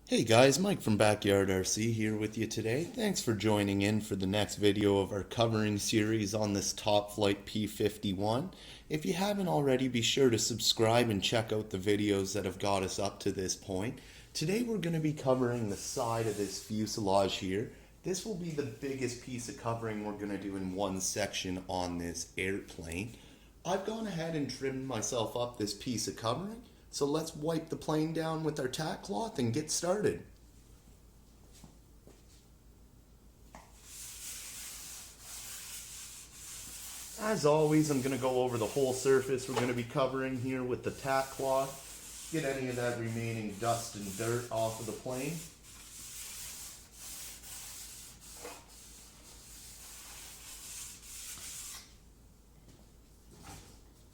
Hey guys, Mike from Backyard RC here with you today. Thanks for joining in for the next video of our covering series on this Top Flight P-51. If you haven't already, be sure to subscribe and check out the videos that have got us up to this point. Today we're going to be covering the side of this fuselage here. This will be the biggest piece of covering we're going to do in one section on this airplane. I've gone ahead and trimmed myself up this piece of covering. So let's wipe the plane down with our tack cloth and get started. As always, I'm going to go over the whole surface we're going to be covering here with the tack cloth. Get any of that remaining dust and dirt off of the plane.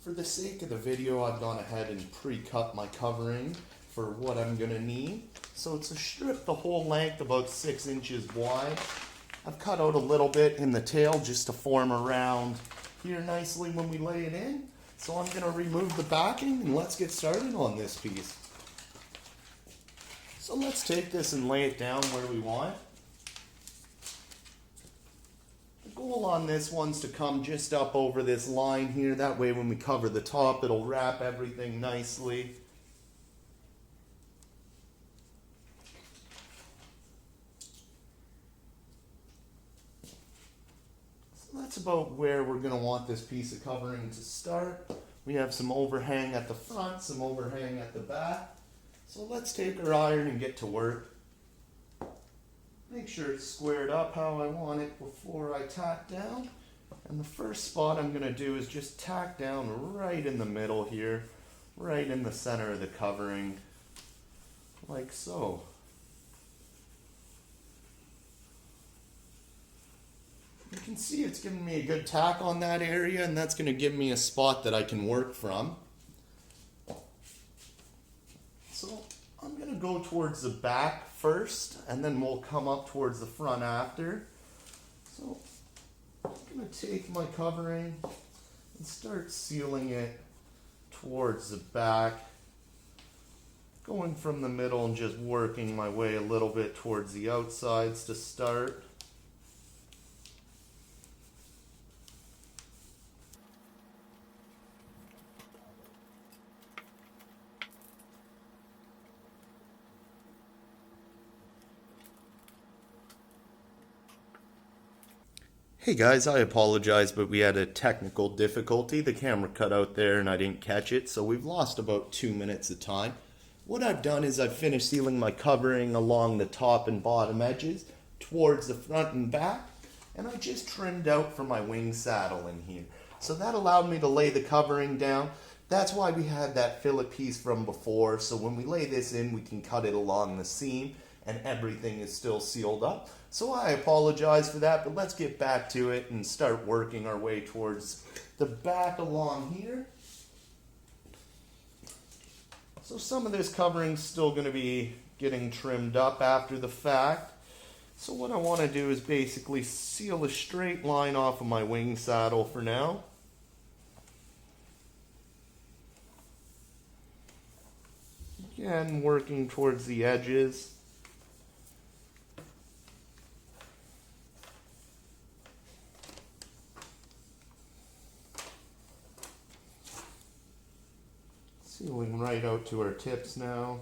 For the sake of the video, I've gone ahead and pre-cut my covering for what I'm going to need. So it's a strip the whole length, about 6 inches wide. I've cut out a little bit in the tail just to form around here nicely when we lay it in. So I'm going to remove the backing and let's get started on this piece. So let's take this and lay it down where we want. The goal on this one's to come just up over this line here. That way when we cover the top, it'll wrap everything nicely. So that's about where we're going to want this piece of covering to start. We have some overhang at the front, some overhang at the back. So let's take our iron and get to work. Make sure it's squared up how I want it before I tack down. And the first spot I'm going to do is just tack down right in the middle here, right in the center of the covering, like so. You can see it's giving me a good tack on that area, and that's going to give me a spot that I can work from. So I'm going to go towards the back first, and then we'll come up towards the front after. So I'm going to take my covering and start sealing it towards the back, going from the middle and just working my way a little bit towards the outsides to start. Hey guys, I apologize, but we had a technical difficulty. The camera cut out there and I didn't catch it, so we've lost about 2 minutes of time. What I've done is I've finished sealing my covering along the top and bottom edges towards the front and back, and I just trimmed out for my wing saddle in here. So that allowed me to lay the covering down. That's why we had that fillet piece from before, so when we lay this in, we can cut it along the seam and everything is still sealed up. So I apologize for that, but let's get back to it and start working our way towards the back along here. So some of this covering's still going to be getting trimmed up after the fact. So what I want to do is basically seal a straight line off of my wing saddle for now. Again, working towards the edges. Sealing right out to our tips now.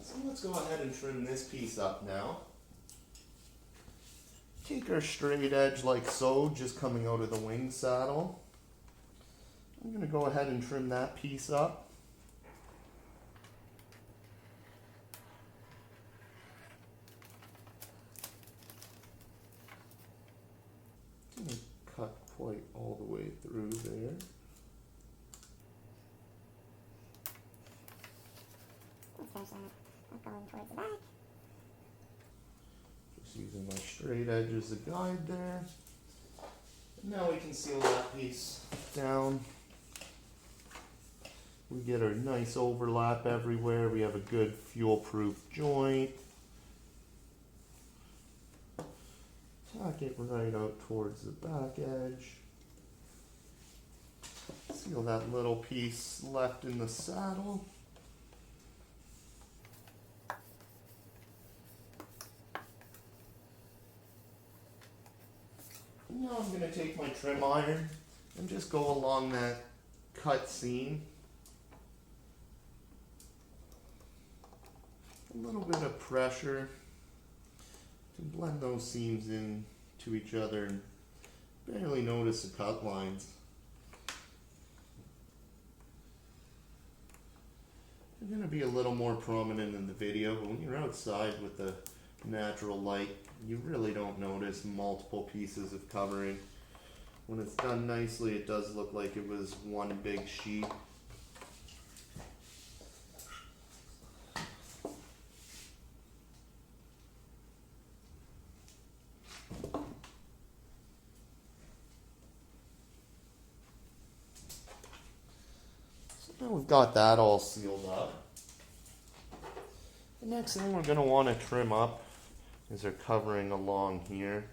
So let's go ahead and trim this piece up now. Take our straight edge like so, just coming out of the wing saddle. I'm going to go ahead and trim that piece up. Cut quite all the way through there. Going towards the back. Just using my straight edge as a guide there. And now we can seal that piece down. We get our nice overlap everywhere. We have a good fuel-proof joint. tack it right out towards the back edge. Seal that little piece left in the saddle. Now I'm going to take my trim iron and just go along that cut seam. A little bit of pressure to blend those seams in to each other and barely notice the cut lines. They're going to be a little more prominent in the video, but when you're outside with the natural light, you really don't notice multiple pieces of covering. When it's done nicely, it does look like it was one big sheet. So now we've got that all sealed up. The next thing we're going to want to trim up is our covering along here.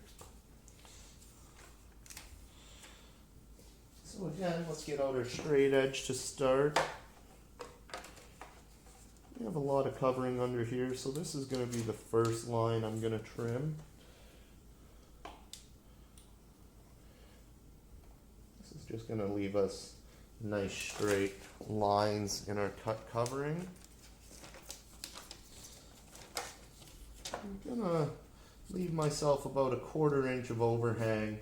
So again, let's get out our straight edge to start. We have a lot of covering under here, so this is going to be the first line I'm going to trim. This is just going to leave us nice straight lines in our cut covering. I'm gonna leave myself about a 1/4 inch of overhang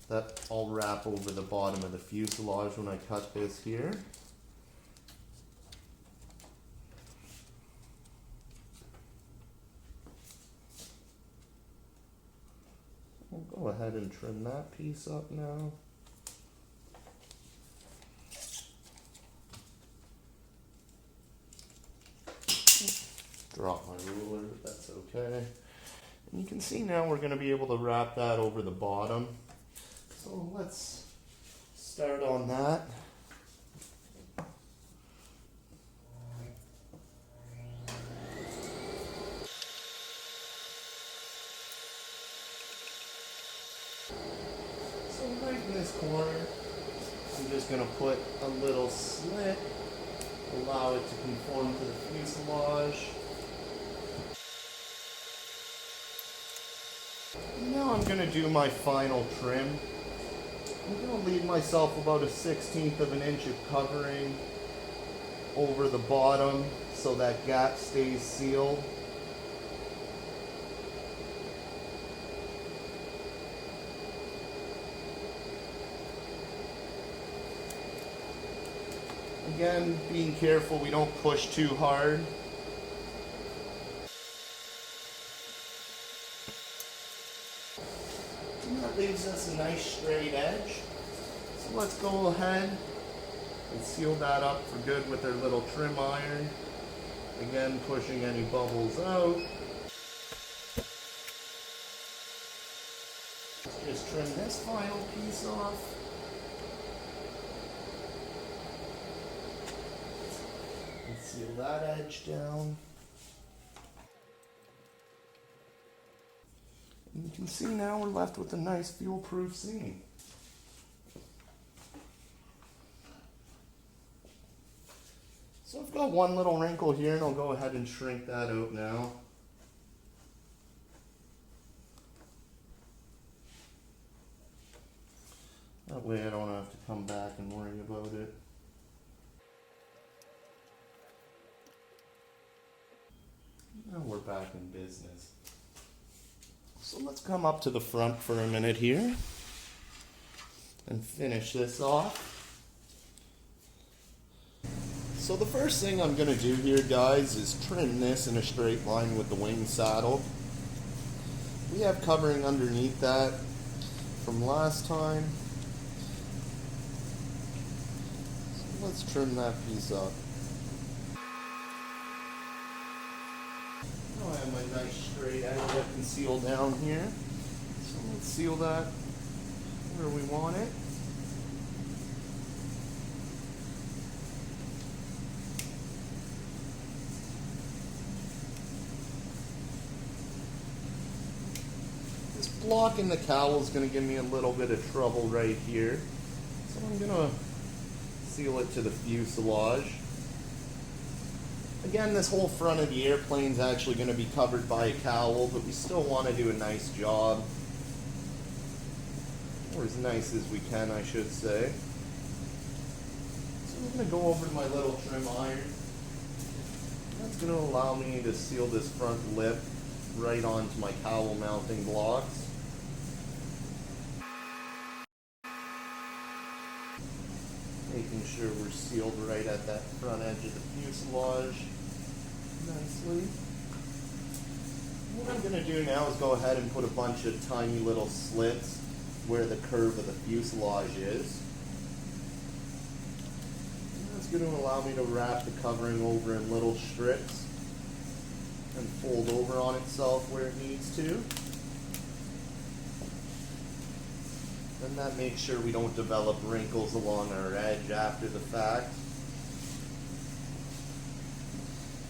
that I'll wrap over the bottom of the fuselage when I cut this here. We'll go ahead and trim that piece up now. Drop my ruler, but that's okay. And you can see now we're going to be able to wrap that over the bottom. So let's start on that. So right in this corner, I'm just going to put a little slit, allow it to conform to the fuselage. Now I'm going to do my final trim. I'm going to leave myself about a 1/16 of an inch of covering over the bottom so that gap stays sealed. Again, being careful we don't push too hard. And that leaves us a nice straight edge. So let's go ahead and seal that up for good with our little trim iron. Again, pushing any bubbles out. Just trim this final piece off. And seal that edge down. And you can see now we're left with a nice fuel-proof seam. So I've got one little wrinkle here, and I'll go ahead and shrink that out now. That way I don't have to come back and worry about it. Now we're back in business. So let's come up to the front for a minute here and finish this off. So the first thing I'm going to do here, guys, is trim this in a straight line with the wing saddle. We have covering underneath that from last time. So let's trim that piece up. Now I have my nice straight edge I can seal down here. So let's seal that where we want it. locking the cowl is going to give me a little bit of trouble right here. So I'm going to seal it to the fuselage. Again, this whole front of the airplane is actually going to be covered by a cowl, but we still want to do a nice job. Or as nice as we can, I should say. So I'm going to go over to my little trim iron. That's going to allow me to seal this front lip right onto my cowl mounting blocks. Making sure we're sealed right at that front edge of the fuselage nicely. What I'm going to do now is go ahead and put a bunch of tiny little slits where the curve of the fuselage is. And that's going to allow me to wrap the covering over in little strips and fold over on itself where it needs to. And that makes sure we don't develop wrinkles along our edge after the fact.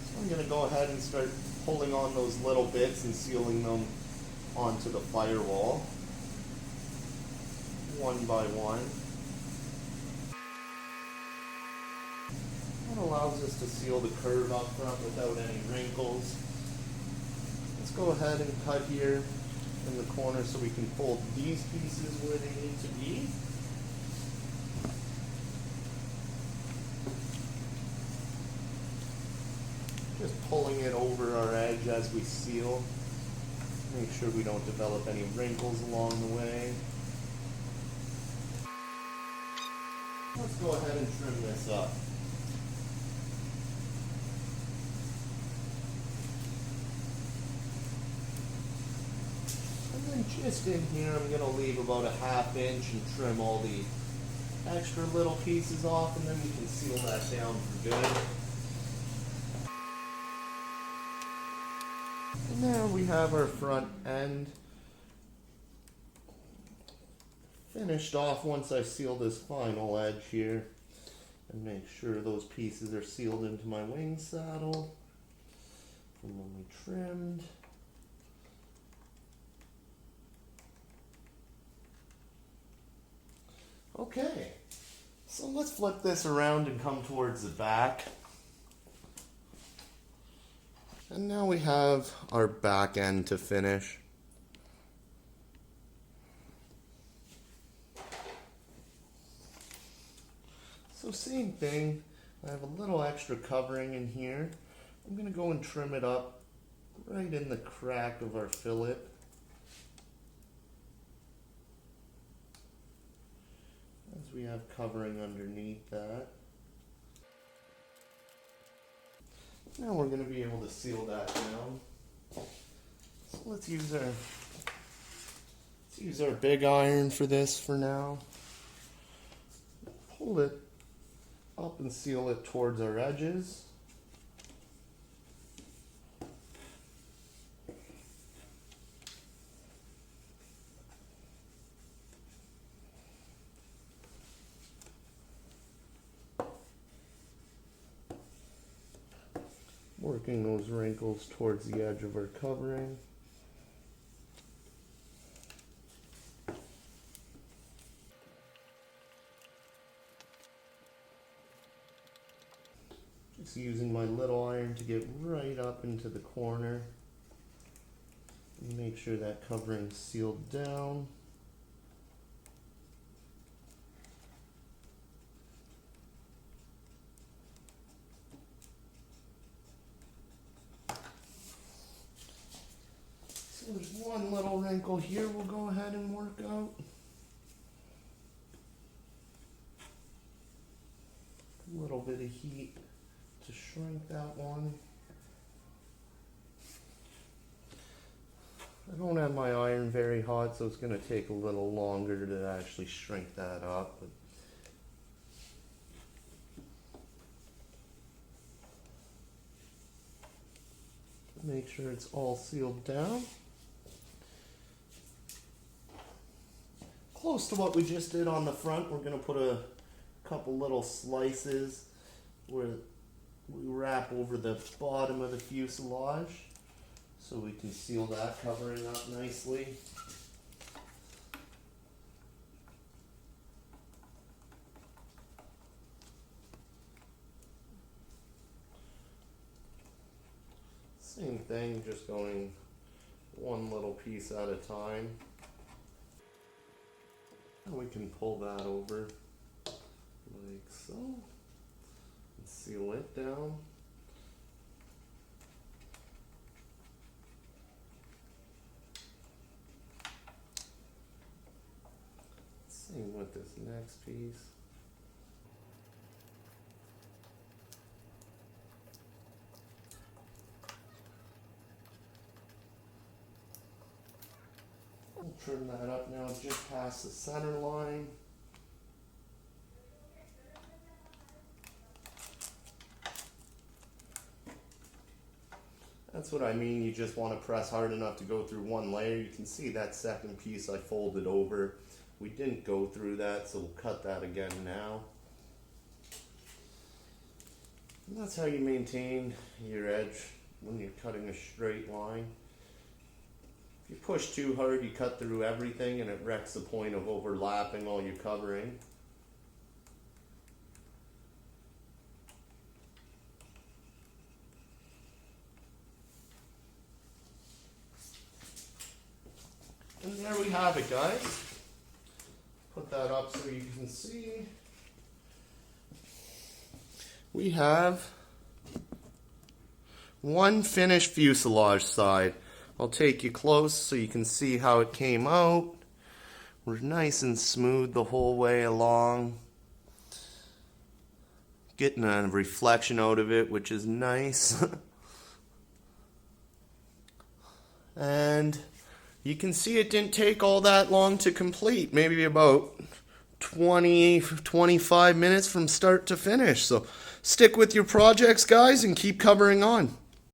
So I'm going to go ahead and start pulling on those little bits and sealing them onto the firewall, one by one. That allows us to seal the curve up front without any wrinkles. Let's go ahead and cut here in the corner so we can fold these pieces where they need to be. Just pulling it over our edge as we seal. Make sure we don't develop any wrinkles along the way. Let's go ahead and trim this up. And then just in here, I'm going to leave about a ½ inch and trim all the extra little pieces off, and then we can seal that down for good. And there we have our front end finished off once I seal this final edge here. And make sure those pieces are sealed into my wing saddle from when we trimmed. Okay, so let's flip this around and come towards the back. And now we have our back end to finish. So same thing, I have a little extra covering in here. I'm going to go and trim it up right in the crack of our fillet. As we have covering underneath that. Now we're going to be able to seal that down. So let's use our big iron for this for now. Pull it up and seal it towards our edges. Working those wrinkles towards the edge of our covering. Just using my little iron to get right up into the corner and make sure that covering's sealed down. So there's one little wrinkle here we'll go ahead and work out. A little bit of heat to shrink that one. I don't have my iron very hot, so it's going to take a little longer to actually shrink that up. But make sure it's all sealed down. Close to what we just did on the front, we're going to put a couple little slices where we wrap over the bottom of the fuselage so we can seal that covering up nicely. Same thing, just going one little piece at a time. And we can pull that over like so and seal it down. Same with this next piece. We'll trim that up now just past the center line. That's what I mean, you just want to press hard enough to go through one layer. You can see that second piece I folded over. We didn't go through that, so we'll cut that again now. And that's how you maintain your edge when you're cutting a straight line. If you push too hard, you cut through everything and it wrecks the point of overlapping all your covering. And there we have it, guys. Put that up so you can see. We have one finished fuselage side. I'll take you close so you can see how it came out. We're nice and smooth the whole way along. Getting a reflection out of it, which is nice. And you can see it didn't take all that long to complete, maybe about 20-25 minutes from start to finish. So stick with your projects, guys, and keep covering on.